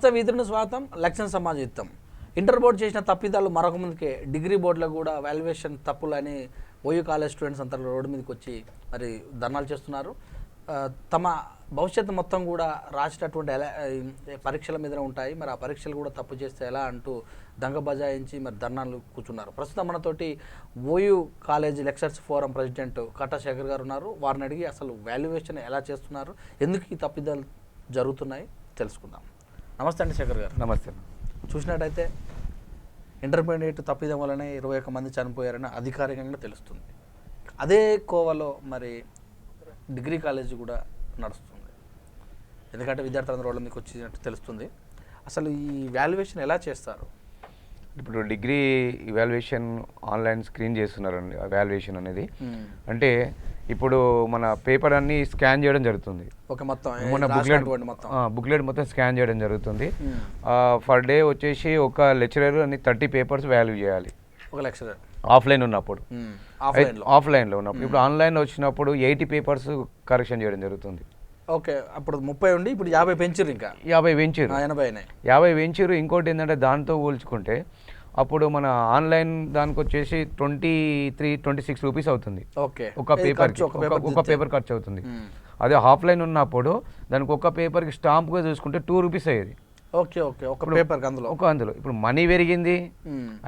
నమస్తే వీధుని స్వాగతం. లక్ష్యం సమాజయుక్తం. ఇంటర్ బోర్డు చేసిన తప్పిదాలు మరొక ముందుకే డిగ్రీ బోర్డులో కూడా వాల్యుయేషన్ తప్పులని ఓయూ కాలేజ్ స్టూడెంట్స్ అంతా రోడ్డు మీదకి వచ్చి మరి ధర్నాలు చేస్తున్నారు. తమ భవిష్యత్తు మొత్తం కూడా రాసేటటువంటి పరీక్షల మీదనే ఉంటాయి, మరి ఆ పరీక్షలు కూడా తప్పు చేస్తే ఎలా అంటూ దంగ బజాయించి మరి ధర్నాలు కూర్చున్నారు. ప్రస్తుతం మనతోటి OU college lecturers forum president Katta Shekhar garu ఉన్నారు. వారిని అడిగి అసలు వాల్యుయేషన్ ఎలా చేస్తున్నారు, ఎందుకు ఈ తప్పిదాలు జరుగుతున్నాయి తెలుసుకుందాం. నమస్తే అండి శేఖర్ గారు. నమస్తే. చూసినట్టయితే ఇంటర్మీడియట్ తప్పిదం వల్లనే 21 మంది చనిపోయారని అధికారికంగా తెలుస్తుంది. అదే కోవలో మరి డిగ్రీ కాలేజీ కూడా నడుస్తుంది, ఎందుకంటే విద్యార్థులందరూ వాళ్ళ మీకు వచ్చినట్టు తెలుస్తుంది. అసలు ఈ వాల్యుయేషన్ ఎలా చేస్తారు? ఇప్పుడు డిగ్రీ ఇవాల్యుయేషన్ ఆన్లైన్ స్క్రీన్ చేస్తున్నారండి. వాల్యుయేషన్ అనేది అంటే ఇప్పుడు మన పేపర్ అన్ని స్కాన్ చేయడం జరుగుతుంది. మన బుక్లెట్ మొత్తం స్కాన్ చేయడం జరుగుతుంది. ఫర్ డే వచ్చేసి ఒక లెక్చరర్ అన్ని 30 పేపర్స్ వాల్యూ చేయాలి ఒక లెక్చరర్ ఆఫ్లైన్ ఉన్నప్పుడు. ఆఫ్లైన్లో ఉన్నప్పుడు ఇప్పుడు ఆన్లైన్లో వచ్చినప్పుడు 80 పేపర్స్ కరెక్షన్ చేయడం జరుగుతుంది. ఓకే, అప్పుడు 30 ఉండి ఇప్పుడు 50 పెంచారు, ఇంకా 50 పెంచారు, 50 పెంచారు. ఇంకోటి ఏంటంటే దాంతో పోల్చుకుంటే అప్పుడు మన ఆన్లైన్ దానికి వచ్చేసి 23-26 రూపీస్ అవుతుంది ఒక పేపర్ ఖర్చు అవుతుంది. అదే ఆఫ్లైన్ ఉన్నప్పుడు దానికి ఒక పేపర్కి స్టాంప్గా చూసుకుంటే 2 రూపీస్ అయ్యేది. అందులో ఇప్పుడు మనీ పెరిగింది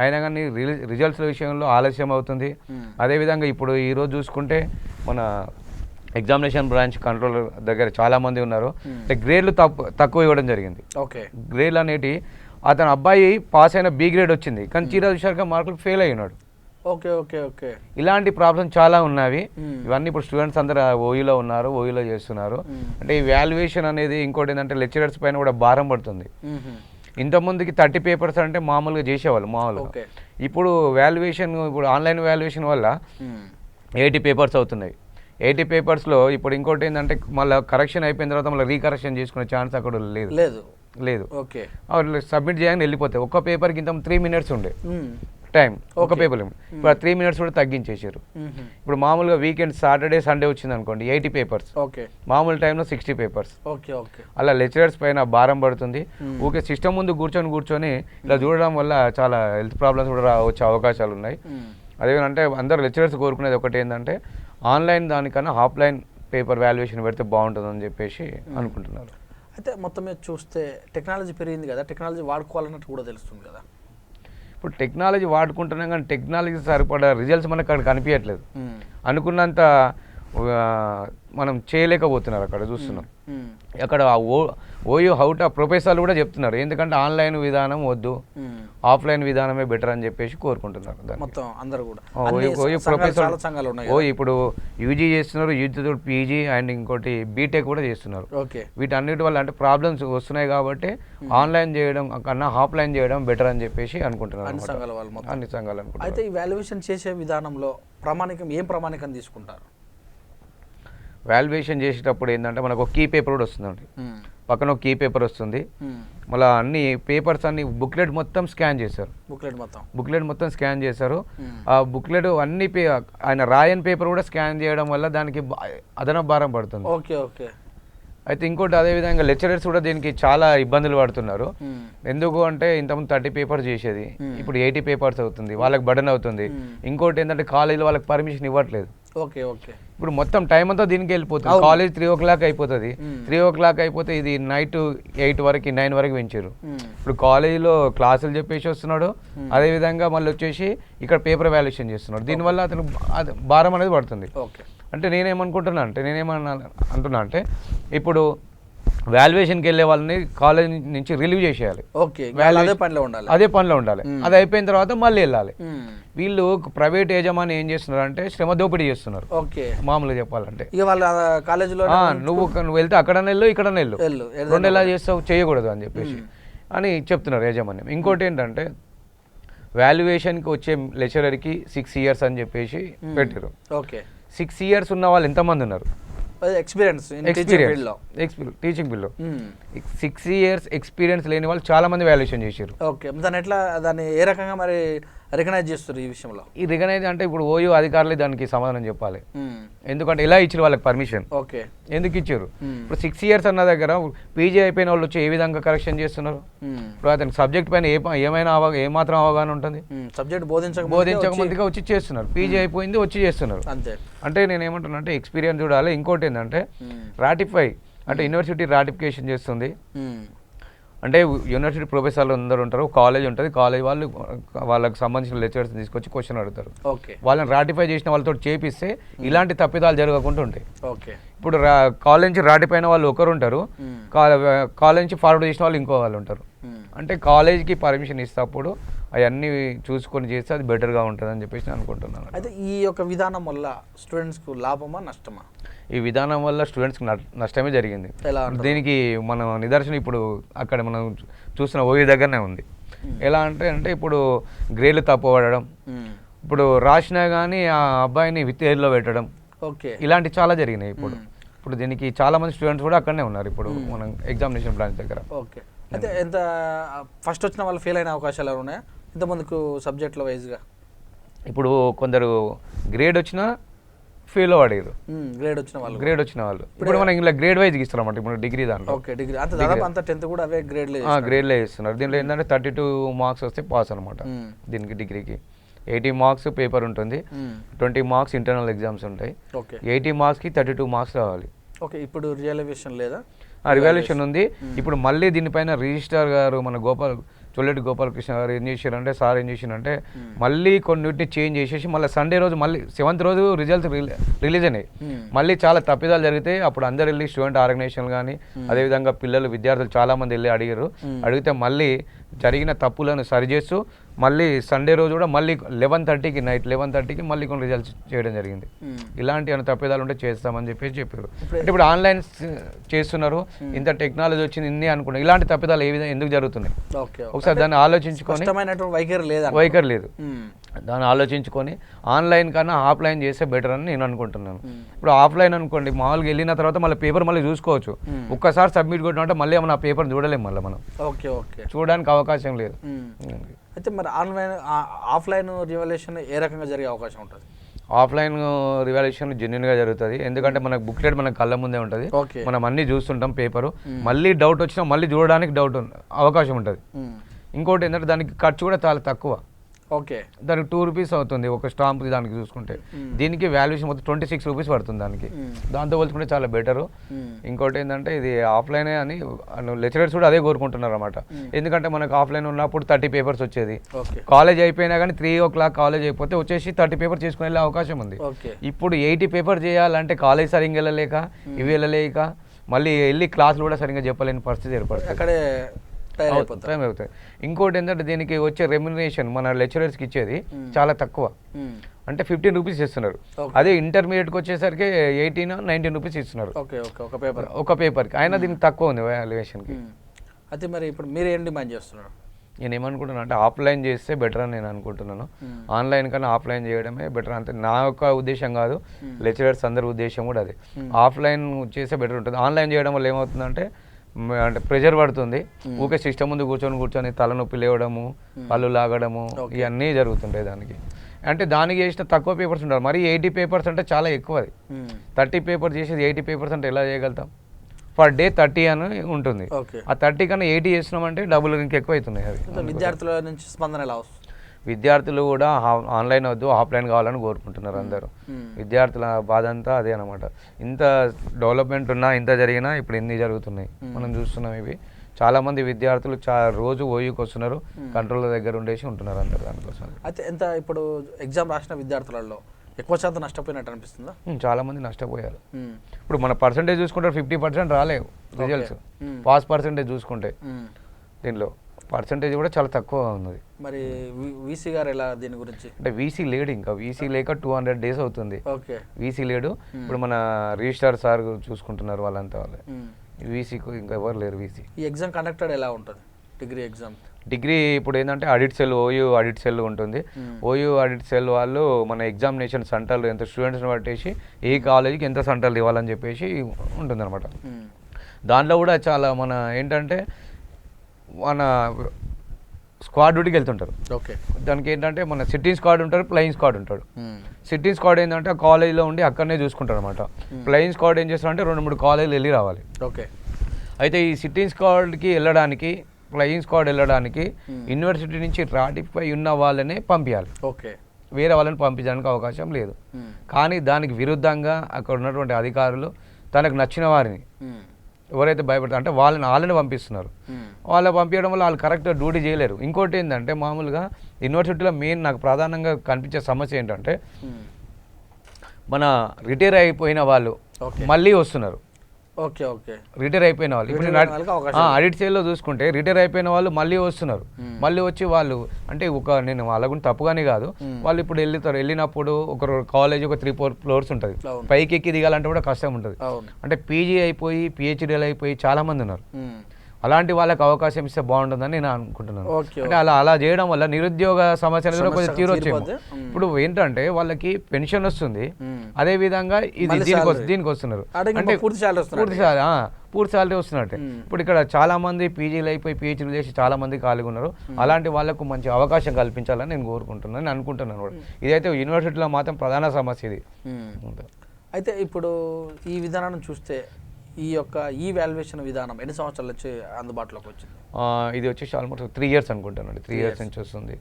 అయినా కానీ రిజల్ట్స్ విషయంలో ఆలస్యం అవుతుంది. అదేవిధంగా ఇప్పుడు ఈరోజు చూసుకుంటే మన ఎగ్జామినేషన్ బ్రాంచ్ కంట్రోలర్ దగ్గర చాలా మంది ఉన్నారు, గ్రేడ్లు తక్కువ ఇవ్వడం జరిగింది. గ్రేడ్లు అనేటి అతను అబ్బాయి పాస్ అయిన బి గ్రేడ్ వచ్చింది, కానీ తీరా విషయాలుగా మార్కులు ఫెయిల్ అయినాడు. ఇలాంటి ప్రాబ్లమ్స్ చాలా ఉన్నవి. ఇవన్నీ ఇప్పుడు స్టూడెంట్స్ అందరూ ఓయూలో ఉన్నారు, ఓయూలో చేస్తున్నారు. అంటే ఈ వాల్యుయేషన్ అనేది ఇంకోటి ఏంటంటే లెక్చరర్స్ పైన కూడా భారం పడుతుంది. ఇంతకుముందుకి 30 పేపర్స్ అంటే మామూలుగా చేసేవాళ్ళు మామూలుగా. ఇప్పుడు వాల్యుయేషన్, ఇప్పుడు ఆన్లైన్ వాల్యుయేషన్ వల్ల 80 పేపర్స్ అవుతున్నాయి. 80 పేపర్స్లో ఇప్పుడు ఇంకోటి ఏంటంటే మళ్ళీ కరెక్షన్ అయిపోయిన తర్వాత మళ్ళీ రీకరెక్షన్ చేసుకునే ఛాన్స్ అక్కడ లేదు. సబ్మిట్ చేయగానే వెళ్ళిపోతాయి. ఒక్క పేపర్కి ఇంత 3 మినిట్స్ ఉండే టైం, ఒక పేపర్ ఇప్పుడు 3 మినిట్స్ కూడా తగ్గించేసారు. ఇప్పుడు మామూలుగా వీకెండ్ సాటర్డే సండే వచ్చింది అనుకోండి 80 పేపర్స్, మామూలు టైంలో 60 పేపర్స్. అలా లెక్చరర్స్ పైన భారం పడుతుంది. ఊకే సిస్టమ్ ముందు కూర్చొని ఇలా చూడడం వల్ల చాలా హెల్త్ ప్రాబ్లమ్స్ కూడా వచ్చే అవకాశాలు ఉన్నాయి. అదేంటంటే అందరు లెక్చరర్స్ కోరుకునేది ఒకటి ఏంటంటే ఆన్లైన్ దానికన్నా ఆఫ్లైన్ పేపర్ వాల్యుయేషన్ పెడితే బాగుంటుందని చెప్పేసి అనుకుంటున్నారు. అయితే మొత్తం మీద చూస్తే టెక్నాలజీ పెరిగింది కదా, టెక్నాలజీ వాడుకోవాలన్నట్టు కూడా తెలుస్తుంది కదా. ఇప్పుడు టెక్నాలజీ వాడుకుంటున్నాం కానీ టెక్నాలజీ సరిపడా రిజల్ట్స్ మనకు అక్కడ కనిపించట్లేదు. అనుకున్నంత మనం చేయలేకపోతున్నారు. అక్కడ చూస్తున్నాం అక్కడ ఓయూ హౌట్ ఆఫ్ ప్రొఫెసర్లు కూడా చెప్తున్నారు, ఎందుకంటే ఆన్లైన్ విధానం వద్దు, ఆఫ్లైన్ విధానమే బెటర్ అని చెప్పేసి కోరుకుంటున్నారు. ఓయూ ప్రొఫెసర్ ఇప్పుడు యూజీ చేస్తున్నారు, యూజీతో పీజీ అండ్ ఇంకోటి బీటెక్ కూడా చేస్తున్నారు. వీటన్నిటి వల్ల అంటే ప్రాబ్లమ్స్ వస్తున్నాయి కాబట్టి ఆన్లైన్ చేయడం కన్నా ఆఫ్లైన్ చేయడం బెటర్ అని చెప్పేసి అనుకుంటున్నారు అన్ని సంఘాలు. అయితే ఈ వాల్యుయేషన్ చేసే విధానంలో ఏం ప్రామాణికం తీసుకుంటారు? వాల్యుయేషన్ చేసేటప్పుడు ఏంటంటే మనకు ఒక కీ పేపర్ కూడా వస్తుందండి, పక్కన ఒక కీ పేపర్ వస్తుంది. మళ్ళీ అన్ని పేపర్స్ అన్ని బుక్లెట్ మొత్తం స్కాన్ చేశారు. బుక్లెట్ మొత్తం స్కాన్ చేశారు. ఆ బుక్లెట్ అన్ని ఆయన రాయన్ పేపర్ కూడా స్కాన్ చేయడం వల్ల దానికి అదనపు భారం పడుతుంది. అయితే ఇంకోటి అదేవిధంగా లెక్చరర్స్ కూడా దీనికి చాలా ఇబ్బందులు పడుతున్నారు. ఎందుకు అంటే ఇంతకుముందు 30 పేపర్స్ చేసేది ఇప్పుడు 80 పేపర్స్ అవుతుంది, వాళ్ళకి బర్డెన్ అవుతుంది. ఇంకోటి ఏంటంటే కాలేజీలో వాళ్ళకి పర్మిషన్ ఇవ్వట్లేదు. ఇప్పుడు మొత్తం టైం అంతా దీనికి వెళ్ళిపోతుంది. కాలేజ్ 3 o'clock అయిపోతుంది. 3 o'clock అయిపోతే ఇది నైట్ 8 వరకు 9 వరకు పెంచారు. ఇప్పుడు కాలేజీలో క్లాసులు చెప్పేసి వస్తున్నాడు, అదేవిధంగా మళ్ళీ వచ్చేసి ఇక్కడ పేపర్ వాల్యుయేషన్ చేస్తున్నాడు. దీనివల్ల అతను భారం అనేది పడుతుంది. అంటే నేనేమనుకుంటున్నా అంటే ఇప్పుడు వాల్యుయేషన్కి వెళ్ళే వాళ్ళని కాలేజ్ నుంచి రిలీవ్ చేసేయాలి, అదే పనిలో ఉండాలి. అది అయిపోయిన తర్వాత మళ్ళీ వెళ్ళాలి. వీళ్ళు ప్రైవేట్ యజమాని ఏం చేస్తున్నారు అంటే శ్రమ దోపిడీ చేస్తున్నారు. మామూలుగా చెప్పాలంటే నువ్వు వెళ్తే అక్కడ నెల్లు ఇక్కడ నెల్లు 2 ఎలా చేస్తావు, చేయకూడదు అని చెప్పేసి అని చెప్తున్నారు యాజమాన్యం. ఇంకోటి ఏంటంటే వాల్యుయేషన్కి వచ్చే లెక్చరర్కి 6 years అని చెప్పేసి పెట్టారు. 6 years ఉన్న వాళ్ళు ఎంతమంది ఉన్నారు? టీచింగ్ ఫీల్డ్లో 6 years ఎక్స్పీరియన్స్ లేని వాళ్ళు చాలా మంది వాల్యుయేషన్ చేశారు. దాన్ని ఏ రకంగా మరి రికగ్నైజ్ చేస్తారు ఈ విషయంలో? ఈ రికగ్నైజ్ అంటే ఇప్పుడు ఓయూ అధికారులే దానికి సమాధానం చెప్పాలి. ఎందుకంటే ఎలా ఇచ్చారు వాళ్ళకి పర్మిషన్, ఓకే ఎందుకు ఇచ్చారు? ఇప్పుడు 6 years అన్న దగ్గర పీజీ అయిపోయిన వాళ్ళు వచ్చి ఏ విధంగా కరెక్షన్ చేస్తున్నారు? ఇప్పుడు అతనికి సబ్జెక్ట్ పైన ఏమైనా ఏమాత్రం అవగాహన ఉంటుంది? సబ్జెక్ట్ బోధించకముందుగా వచ్చి చేస్తున్నారు. పీజీ అయిపోయింది వచ్చి చేస్తున్నారు. అంతే. అంటే నేను ఏమంటున్నా అంటే ఎక్స్పీరియన్స్ చూడాలి. ఇంకోటి ఏంటంటే రాటిఫై అంటే యూనివర్సిటీ రాటిఫికేషన్ చేస్తుంది. అంటే యూనివర్సిటీ ప్రొఫెసర్లు అందరూ ఉంటారు, కాలేజ్ ఉంటుంది, కాలేజ్ వాళ్ళు వాళ్ళకి సంబంధించిన లెక్చరర్స్ తీసుకొచ్చి క్వశ్చన్ అడుగుతారు. ఓకే వాళ్ళని రాటిఫై చేసిన వాళ్ళతో చేపిస్తే ఇలాంటి తప్పిదాలు జరగకుండా ఉంటాయి. ఓకే ఇప్పుడు కాలేజ్ నుంచి రాటిఫై అయిన వాళ్ళు ఒకరు ఉంటారు, కాలేజ్ నుంచి ఫార్వర్డ్ చేసిన వాళ్ళు ఇంకో వాళ్ళు ఉంటారు. అంటే కాలేజ్కి పర్మిషన్ ఇస్తేప్పుడు అవన్నీ చూసుకొని చేస్తే అది బెటర్గా ఉంటుంది అని చెప్పేసి నేను అనుకుంటున్నాను. అయితే ఈ యొక్క విధానం వల్ల స్టూడెంట్స్కు లాభమా నష్టమా? ఈ విధానం వల్ల స్టూడెంట్స్కి నష్టమే జరిగింది. దీనికి మన నిదర్శనం ఇప్పుడు అక్కడ మనం చూసిన ఓయి దగ్గరనే ఉంది. ఎలా అంటే ఇప్పుడు గ్రేడ్లు తప్పు పడడం, ఇప్పుడు రాసినా కానీ ఆ అబ్బాయిని విత్ ఎయిర్లో పెట్టడం, ఓకే ఇలాంటి చాలా జరిగినాయి. ఇప్పుడు దీనికి చాలా మంది స్టూడెంట్స్ కూడా అక్కడనే ఉన్నారు ఇప్పుడు మనం ఎగ్జామినేషన్ బ్రాంచ్ దగ్గర. ఓకే అయితే ఎంత ఫస్ట్ వచ్చిన వాళ్ళు ఫెయిల్ అయిన అవకాశాలు ఉన్నాయా ఇంతమందికి సబ్జెక్టుల వైజ్గా? ఇప్పుడు కొందరు గ్రేడ్ వచ్చినా ఫెయిల్ అయ్యారు. గ్రేడ్ వచ్చిన వాళ్ళు ఇప్పుడు మనం ఇలా గ్రేడ్ వైజ్ ఇస్తాం అన్నమాట. ఇప్పుడు డిగ్రీ దాంట్లో ఓకే డిగ్రీ అంత దాదాపు అంత 10th కూడా అవే గ్రేడ్లే ఇస్తున్నారు. దీంట్లో ఏంటంటే 32 marks వస్తే పాస్ అనమాట. దీనికి డిగ్రీకి 80 marks పేపర్ ఉంటుంది, 20 marks ఇంటర్నల్ ఎగ్జామ్స్ ఉంటాయి. 80 marksకి 32 marks రావాలి. ఓకే ఇప్పుడు రిజల్యూషన్ లేదా? రివాల్యూషన్ ఉంది. ఇప్పుడు మళ్ళీ దీనిపైన రిజిస్ట్రార్ గారు మన చొల్లెటి గోపాలకృష్ణ గారు ఏం చేశారంటే మళ్ళీ కొన్నిటిని చేంజ్ చేసేసి మళ్ళీ సండే రోజు మళ్ళీ 7th రోజు రిజల్ట్స్ రిలీజ్ అయినాయి. మళ్ళీ చాలా తప్పిదాలు జరిగితే అప్పుడు అందరు వెళ్ళి స్టూడెంట్ ఆర్గనైజేషన్ కానీ అదేవిధంగా విద్యార్థులు చాలా మంది వెళ్ళి అడిగితే మళ్ళీ జరిగిన తప్పులను సరిచేస్తూ మళ్ళీ సండే రోజు కూడా మళ్ళీ 11:30కి నైట్ 11:30కి మళ్ళీ కొన్ని రిజల్ట్స్ చేయడం జరిగింది. ఇలాంటి ఏమైనా తప్పిదాలు ఉంటే చేస్తామని చెప్పారు. అంటే ఇప్పుడు ఆన్లైన్ చేస్తున్నారు, ఇంత టెక్నాలజీ వచ్చింది ఇన్ని అనుకున్నాం, ఇలాంటి తప్పిదాలు ఏ విధంగా ఎందుకు జరుగుతున్నాయి ఒకసారి దాన్ని ఆలోచించుకొని, వైఖరి లేదు దాన్ని ఆలోచించుకొని ఆన్లైన్ కన్నా ఆఫ్లైన్ చేస్తే బెటర్ అని నేను అనుకుంటున్నాను. ఇప్పుడు ఆఫ్లైన్ అనుకోండి మామూలుగా వెళ్ళిన తర్వాత మళ్ళీ పేపర్ మళ్ళీ చూసుకోవచ్చు. ఒక్కసారి సబ్మిట్ కొట్టినంటే మళ్ళీ మన పేపర్ చూడలేము, మళ్ళీ మనం చూడడానికి అవకాశం లేదు. అయితే మరి ఆఫ్లైన్ రివాల్యూషన్ ఏ రకంగా జరిగే అవకాశం ఉంటుంది? ఆఫ్లైన్ రివాల్యూషన్ జెన్యున్గా జరుగుతుంది. ఎందుకంటే మనకు బుక్లెట్ మన కళ్ళ ముందే ఉంటుంది, మనం అన్నీ చూస్తుంటాం పేపరు. మళ్ళీ డౌట్ వచ్చినా మళ్ళీ చూడడానికి అవకాశం ఉంటుంది. ఇంకోటి ఏంటంటే దానికి ఖర్చు కూడా చాలా తక్కువ. ఓకే దానికి 2 rupees అవుతుంది ఒక స్టాంప్. దానికి చూసుకుంటే దీనికి వాల్యుయేషన్ మొత్తం 26 rupees పడుతుంది దానికి. దాంతో పోల్చుకుంటే చాలా బెటరు. ఇంకోటి ఏంటంటే ఇది ఆఫ్లైనే అని లెక్చరర్స్ కూడా అదే కోరుకుంటున్నారు అనమాట. ఎందుకంటే మనకు ఆఫ్లైన్ ఉన్నప్పుడు 30 papers వచ్చేది. కాలేజ్ అయిపోయినా కానీ 3 o'clock కాలేజ్ అయిపోతే వచ్చేసి 30 papers చేసుకుని వెళ్ళే అవకాశం ఉంది. ఇప్పుడు 80 papers చేయాలంటే కాలేజ్ సరిగ్గా వెళ్ళలేక ఇవి వెళ్ళలేక మళ్ళీ వెళ్ళి క్లాసులు కూడా సరిగ్గా చెప్పలేని పరిస్థితి ఏర్పడుతుంది. అక్కడే టైం అవుతుంది. ఇంకోటి ఏంటంటే దీనికి వచ్చే రెమ్యునరేషన్ మన లెక్చరర్స్కి ఇచ్చేది చాలా తక్కువ, అంటే 15 rupees ఇస్తున్నారు. అదే ఇంటర్మీడియట్కి వచ్చేసరికి 18-19 rupees ఇస్తున్నారు ఒక పేపర్కి. అయినా దీనికి తక్కువ ఉంది వాల్యుయేషన్కి. అయితే మరి ఇప్పుడు మీరు ఏం డిమాండ్ చేస్తున్నారు? నేను ఏమనుకుంటున్నాను అంటే ఆఫ్లైన్ చేస్తే బెటర్ అని నేను అనుకుంటున్నాను. ఆన్లైన్ కన్నా ఆఫ్లైన్ చేయడమే బెటర్. అంతే నా యొక్క ఉద్దేశం కాదు, లెక్చరర్స్ అందరి ఉద్దేశం కూడా అదే. ఆఫ్లైన్ చేస్తే బెటర్ ఉంటుంది. ఆన్లైన్ చేయడం వల్ల ఏమవుతుందంటే అంటే ప్రెషర్ పడుతుంది. ఊకే సిస్టమ్ ముందు కూర్చొని తలనొప్పి లేవడము, కళ్ళు లాగడము ఇవన్నీ జరుగుతుంటాయి దానికి. అంటే దానికి చేసిన తక్కువ పేపర్స్ ఉంటారు. మరి 80 papers అంటే చాలా ఎక్కువ. అది 30 papers చేసేది 80 papers అంటే ఎలా చేయగలుగుతాం? పర్ డే 30 అని ఉంటుంది. ఆ 30 కన్నా 80 చేసినామంటే డబ్బులు ఇంకెక్కువ అవుతున్నాయి. అవి విద్యార్థుల నుంచి స్పందన ఎలా వస్తుంది? విద్యార్థులు కూడా ఆన్లైన్ వద్దు ఆఫ్లైన్ కావాలని కోరుకుంటున్నారు అందరూ. విద్యార్థుల బాధ అంతా అదే అనమాట. ఇంత డెవలప్మెంట్ ఉన్నా ఇంత జరిగినా ఇప్పుడు ఎన్ని జరుగుతున్నాయి మనం చూస్తున్నాం. ఇవి చాలామంది విద్యార్థులు రోజు ఓయూకి వస్తున్నారు, కంట్రోల్ దగ్గర ఉండేసి ఉంటున్నారు అందరు దానికోసం. అయితే ఎంత ఇప్పుడు ఎగ్జామ్ రాసిన విద్యార్థులలో ఎక్కువ శాతం నష్టపోయినట్టు అనిపిస్తుందా? చాలామంది నష్టపోయారు. ఇప్పుడు మన పర్సంటేజ్ చూసుకుంటే 50% రాలేవు రిజల్ట్స్. పాస్ పర్సంటేజ్ చూసుకుంటే దీనిలో పర్సంటేజ్ కూడా చాలా తక్కువ ఉన్నది. మరి వీసీ గారు ఎలా దీని గురించి? అంటే వీసీ లేడు, ఇంకా వీసీ లేక 200 days అవుతుంది. వీసీ లేడు. ఇప్పుడు మన రిజిస్ట్రార్ సార్ చూసుకుంటున్నారు వాళ్ళంతా. వాళ్ళే వీసీకి ఇంకా ఎవరు లేరు. వీసీ ఈ ఎగ్జామ్ కండక్టెడ్ ఎలా ఉంటుంది? డిగ్రీ ఎగ్జామ్ ఇప్పుడు ఏంటంటే audit cell, OU audit cell ఉంటుంది. ఓయూ ఆడిట్ సెల్ వాళ్ళు మన ఎగ్జామినేషన్ సెంటర్లు ఎంత స్టూడెంట్స్ని పట్టేసి ఏ కాలేజీకి ఎంత సెంటర్లు ఇవ్వాలని చెప్పేసి ఉంటుంది అనమాట. దాంట్లో కూడా చాలా మన ఏంటంటే మన స్క్వాడ్ డ్యూటీకి వెళ్తుంటారు. ఓకే. దానికి ఏంటంటే మన సిట్టింగ్ స్క్వాడ్ ఉంటారు, ఫ్లయింగ్ స్క్వాడ్ ఉంటాడు. సిట్టింగ్ స్క్వాడ్ ఏంటంటే కాలేజీలో ఉండి అక్కడనే చూసుకుంటారు అనమాట. ఫ్లయింగ్ స్క్వాడ్ ఏం చేస్తారంటే 2-3 కాలేజీలు వెళ్ళి రావాలి. ఓకే. అయితే ఈ సిట్టింగ్ స్క్వాడ్కి వెళ్ళడానికి, ఫ్లయింగ్ స్క్వాడ్ వెళ్ళడానికి యూనివర్సిటీ నుంచి రాటిఫై ఉన్న వాళ్ళనే పంపించాలి. ఓకే. వేరే వాళ్ళని పంపించడానికి అవకాశం లేదు. కానీ దానికి విరుద్ధంగా అక్కడ ఉన్నటువంటి అధికారులు తనకు నచ్చిన వారిని ఎవరైతే భయపడతారు అంటే వాళ్ళని పంపిస్తున్నారు. వాళ్ళని పంపించడం వల్ల వాళ్ళు కరెక్ట్గా డ్యూటీ చేయలేరు. ఇంకోటి ఏంటంటే మామూలుగా యూనివర్సిటీలో మెయిన్ నాకు ప్రధానంగా కనిపించే సమస్య ఏంటంటే మన రిటైర్ అయిపోయిన వాళ్ళు మళ్ళీ వస్తున్నారు. ఓకే. ఓకే. రిటైర్ అయిపోయిన వాళ్ళు ఇప్పుడు అడిట్ సైడ్లో చూసుకుంటే రిటైర్ అయిపోయిన వాళ్ళు మళ్ళీ వస్తున్నారు. మళ్ళీ వచ్చి వాళ్ళు అంటే నేను వాళ్ళకు తప్పుగానే కాదు, వాళ్ళు ఇప్పుడు వెళ్ళినప్పుడు ఒక కాలేజ్ ఒక 3-4 ఫ్లోర్స్ ఉంటుంది, పైకి ఎక్కి దిగాలంటే కూడా కష్టం ఉంటుంది. అంటే పీజీ అయిపోయి పిహెచ్డీలు అయిపోయి చాలా మంది ఉన్నారు. అలాంటి వాళ్ళకి అవకాశం ఇస్తే బాగుంటుందని నేను అనుకుంటున్నాను. అంటే అలా చేయడం వల్ల నిరుద్యోగ సమస్య అనేది కొంచెం తీరొచ్చేమో. ఇప్పుడు ఏంటంటే వాళ్ళకి పెన్షన్ వస్తుంది, అదే విధంగా ఇది దీనికి వస్తున్నారు అంటే పూర్తి సాలరీ వస్తున్నట్టే. ఇప్పుడు ఇక్కడ చాలా మంది పీజీలు అయిపోయి పిహెచ్డీలు చేసి చాలా మంది ఖాళీగా ఉన్నారు. అలాంటి వాళ్ళకు మంచి అవకాశం కల్పించాలని నేను కోరుకుంటున్నాను, నేను అనుకుంటున్నాను కూడా. ఇదైతే యూనివర్సిటీలో మాత్రం ప్రధాన సమస్య ఇది. అయితే ఇప్పుడు ఈ విధానాన్ని చూస్తే ఈ వాల్యుయేషన్ విధానం ఎన్ని సంవత్సరాలు వచ్చి అందుబాటులోకి వచ్చింది? ఇది వచ్చేసి ఆల్మోస్ట్ 3 years అనుకుంటానండి. 3 years నుంచి వస్తుంది.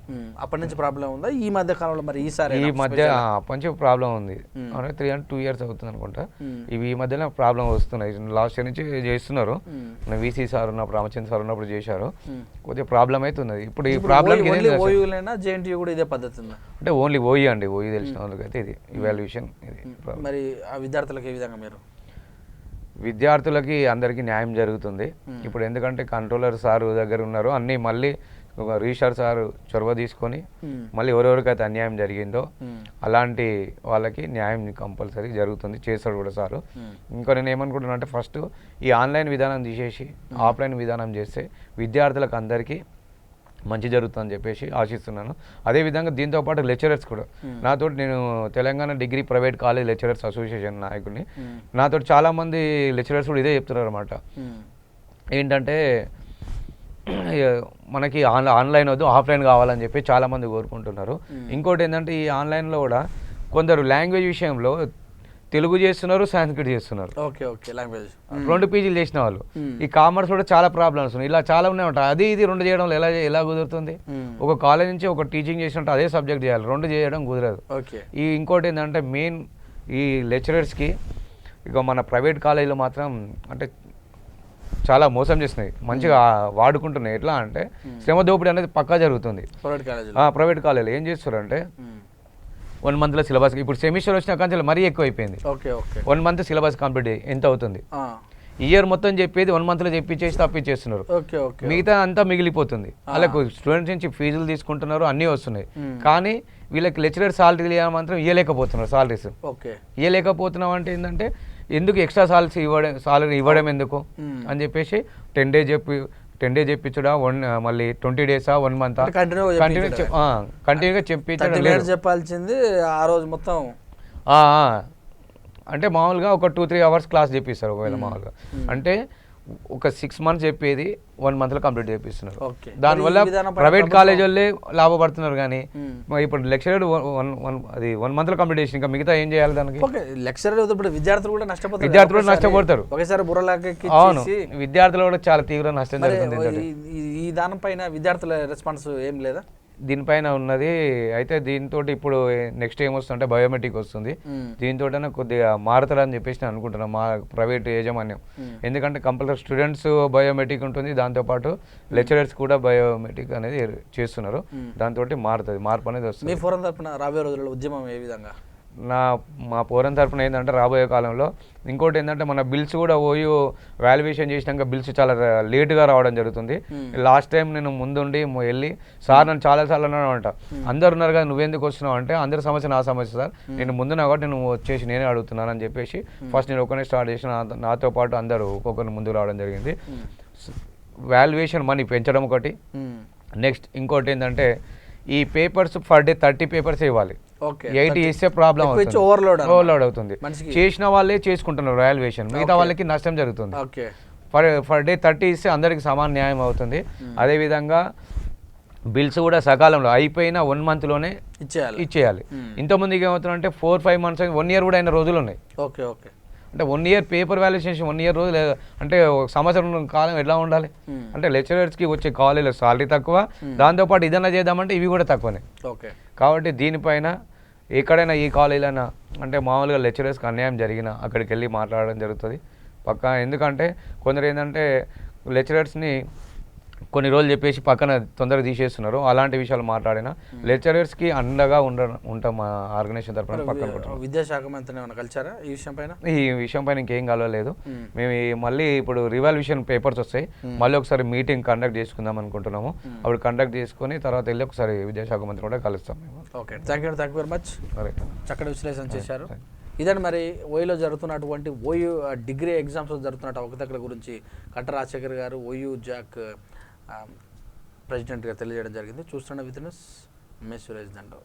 అప్పటి నుంచి ప్రాబ్లం ఉందా? ఈ మధ్య కాలంలో మరి ఈ మధ్య కొంచెం ప్రాబ్లం ఉంది. 2 years అవుతుంది అనుకుంటా. ఈ మధ్యలో ప్రాబ్లం వస్తున్నాయి. లాస్ట్ ఇయర్ నుంచి చేస్తున్నారు. వీసీ సార్ ఉన్నప్పుడు, రామచంద్ర సార్ ఉన్నప్పుడు చేశారు. కొద్దిగా ప్రాబ్లం అయితే ఉన్నది. ఇప్పుడు ఈ ప్రాబ్లం జేఎన్టీయూ కూడా ఇదే పద్ధతి ఉందా? అంటే ఓన్లీ ఓయి అండి. ఓయి తెలిసిన వాళ్ళకి అయితే ఇది ఇవాల్యుయేషన్. ఇది మరి ఆ విద్యార్థులకు ఏ విధంగా మీరు? విద్యార్థులకి అందరికీ న్యాయం జరుగుతుంది. ఇప్పుడు ఎందుకంటే కంట్రోలర్ సార్ దగ్గర ఉన్నారు, అన్నీ మళ్ళీ రిజిస్ట్రార్ సార్ చొరవ తీసుకొని మళ్ళీ ఎవరెవరికైతే అన్యాయం జరిగిందో అలాంటి వాళ్ళకి న్యాయం కంపల్సరీ జరుగుతుంది, చేస్తాడు కూడా సారు. ఇంకా నేను ఏమనుకుంటున్నా అంటే ఫస్ట్ ఈ ఆన్లైన్ విధానం తీసేసి ఆఫ్లైన్ విధానం చేస్తే విద్యార్థులకు అందరికీ మంచి జరుగుతుందని చెప్పేసి ఆశిస్తున్నాను. అదేవిధంగా దీంతోపాటు లెక్చరర్స్ కూడా నాతో, నేను Telangana degree private college lecturers association నాయకుడిని, నాతో చాలామంది లెక్చరర్స్ కూడా ఇదే చెప్తున్నారు అనమాట. ఏంటంటే మనకి ఆన్లైన్ వద్దు, ఆఫ్లైన్ కావాలని చెప్పి చాలామంది కోరుకుంటున్నారు. ఇంకోటి ఏంటంటే ఈ ఆన్లైన్లో కూడా కొందరు లాంగ్వేజ్ విషయంలో తెలుగు చేస్తున్నారు, సాంస్క్రిట్ చేస్తున్నారు. ఓకే. ఓకే. లాంగ్వేజ్ 2 పీజీలు చేసిన వాళ్ళు. ఈ కామర్స్ కూడా చాలా ప్రాబ్లమ్స్ ఉన్నాయి. ఇలా చాలా ఉన్నాయి ఉంటాయి. అది ఇది 2 చేయడం ఎలా కుదురుతుంది? ఒక కాలేజ్ నుంచి ఒక టీచింగ్ చేసినట్టు అదే సబ్జెక్ట్ చేయాలి, 2 చేయడం కుదరదు. ఈ ఇంకోటి ఏంటంటే మెయిన్ ఈ లెక్చరర్స్కి ఇక మన ప్రైవేట్ కాలేజీలో మాత్రం అంటే చాలా మోసం చేస్తున్నాయి, మంచిగా వాడుకుంటున్నాయి. ఎట్లా అంటే శ్రమ దోపిడీ అనేది పక్కా జరుగుతుంది ప్రైవేట్ కాలేజీలో. ఏం చేస్తారంటే 1 monthలో సిలబస్, ఇప్పుడు సెమిస్టర్ వచ్చిన కానీ మరీ ఎక్కువ అయిపోయింది. 1 month సిలబస్ కంప్లీట్ ఎంత అవుతుంది? ఇయర్ మొత్తం చెప్పేది 1 monthలో చెప్పిచ్చేసి తప్పించేస్తున్నారు. మిగతా అంతా మిగిలిపోతుంది. వాళ్ళకు స్టూడెంట్స్ నుంచి ఫీజులు తీసుకుంటున్నారు, అన్నీ వస్తున్నాయి. కానీ వీళ్ళకి లెక్చరర్ సాలరీ మాత్రం ఇవ్వలేకపోతున్నారు. సాలరీస్ ఇవ్వలేకపోతున్నాం అంటే ఏంటంటే ఎందుకు ఎక్స్ట్రా సాలరీ ఇవ్వడం ఎందుకు అని చెప్పేసి 10 days చెప్పించడా, మళ్ళీ 20 days 1 month కంటిన్యూగా చెప్పాల్సింది ఆ రోజు మొత్తం. అంటే మామూలుగా ఒక 2-3 hours క్లాస్ చెప్పిస్తారు ఒకవేళ మామూలుగా. అంటే ఒక 6 months చెప్పేది 1 monthలో కంప్లీట్ చేపిస్తున్నారు. దానివల్ల ప్రైవేట్ కాలేజ్ వాళ్ళే లాభపడుతున్నారు. కానీ ఇప్పుడు లెక్చరర్ 1 monthలో కంప్లీట్ చేసి ఇంకా మిగతా ఏం చేయాలి దానికి? లెక్చరర్ ఇప్పుడు విద్యార్థులు కూడా నష్టపోతారు. అవును, విద్యార్థులు కూడా చాలా తీవ్ర నష్టం జరుగుతుంది. ఈ దాని పైన విద్యార్థుల రెస్పాన్స్ ఏం లేదా? దీనిపైన ఉన్నది. అయితే దీంతో ఇప్పుడు నెక్స్ట్ ఏమొస్తుందంటే బయోమెట్రిక్ వస్తుంది. దీంతో కొద్దిగా మారుతారని చెప్పేసి నేను అనుకుంటున్నాను మా ప్రైవేట్ యాజమాన్యం. ఎందుకంటే కంపల్సరీ స్టూడెంట్స్ బయోమెట్రిక్ ఉంటుంది, దాంతోపాటు లెక్చరర్స్ కూడా బయోమెట్రిక్ అనేది చేస్తున్నారు. దాంతో మారుతుంది, మార్పు అనేది వస్తుంది. మీ ఫోరం తరపున రాబోయే రోజుల్లో ఉద్యమం ఏ విధంగా? మా ఫోరం తరఫున ఏంటంటే రాబోయే కాలంలో ఇంకోటి ఏంటంటే మన బిల్స్ కూడా ఓయూ వాల్యుయేషన్ చేసినాక బిల్స్ చాలా లేట్గా రావడం జరుగుతుంది. లాస్ట్ టైం నేను ముందుండి వెళ్ళి సార్ నన్ను చాలాసార్లు అన్నానంట, అందరు ఉన్నారు కదా నువ్వెందుకు వస్తున్నావు అంటే, అందరి సమస్య నా సమస్య సార్, నేను ముందున్నా కాబట్టి నేను వచ్చేసి నేనే అడుగుతున్నాను అని చెప్పేసి ఫస్ట్ నేను ఒకరిని స్టార్ట్ చేసిన, నాతో పాటు అందరూ ఒక్కొక్కరిని ముందుకు రావడం జరిగింది. వాల్యుయేషన్ మనీ పెంచడం ఒకటి. నెక్స్ట్ ఇంకోటి ఏంటంటే ఈ పేపర్స్ పర్ డే 30 papers ఇవ్వాలి. 80 ఇస్తే ప్రాబ్లం అవుతుంది, ఓవర్లోడ్ అవుతుంది. చేసిన వాళ్ళే చేసుకుంటున్నారు వాల్యుయేషన్, మిగతా వాళ్ళకి నష్టం జరుగుతుంది. పర్ డే 30 ఇస్తే అందరికి సమాన న్యాయం అవుతుంది. అదేవిధంగా బిల్స్ కూడా సకాలంలో అయిపోయిన 1 monthలోనే ఇచ్చేయాలి. ఇంతకుముందుకి ఏమవుతుందంటే 4-5 months 1 year కూడా అయిన రోజులు ఉన్నాయి. Okay okay. అంటే 1 year పేపర్ వాల్యుయేషన్ 1 year రోజులు అంటే ఒక సంవత్సరం కాలం ఎట్లా ఉండాలి అంటే లెక్చరర్స్కి వచ్చే కాలేజీలో సాలరీ తక్కువ, దాంతోపాటు ఇదన్నా చేద్దామంటే ఇవి కూడా తక్కువనే. ఓకే. కాబట్టి దీనిపైన ఎక్కడైనా ఈ కాలేజీలైనా అంటే మామూలుగా లెక్చరర్స్కి అన్యాయం జరిగినా అక్కడికి వెళ్ళి మాట్లాడడం జరుగుతుంది పక్కా. ఎందుకంటే కొందరు ఏంటంటే లెక్చరర్స్ని కొన్ని రోజులు చెప్పేసి పక్కన తొందరగా తీసేస్తున్నారు. అలాంటి విషయాలు మాట్లాడినా లెక్చరర్స్కి అండగా ఉంటాం మా ఆర్గనైజేషన్ తరఫున పక్కన. విద్యాశాఖ మంత్రిని ఏమైనా కలిసారా ఈ విషయం పైన ఇంకేం కలవలేదు. మేము మళ్ళీ ఇప్పుడు రివాల్యూషన్ పేపర్స్ వస్తాయి, మళ్ళీ ఒకసారి మీటింగ్ కండక్ట్ చేసుకుందాం అనుకుంటున్నాము. అప్పుడు కండక్ట్ చేసుకుని తర్వాత వెళ్ళి ఒకసారి విద్యాశాఖ మంత్రి కూడా కలుస్తాం మేము. Okay, thank you very much. చక్కటి విశ్లేషణ చేశారు. ఇదని మరి ఓయూలో జరుగుతున్నటువంటి ఓయూ డిగ్రీ ఎగ్జామ్స్లో జరుగుతున్న అవకతవకల గురించి కట్ట రాజశేఖర్ గారు ఓయూ జాక్ ప్రెసిడెంట్గా తెలియజేయడం జరిగింది. చూస్తున్న విత్ న్యూస్, మే సురేష్ దండో.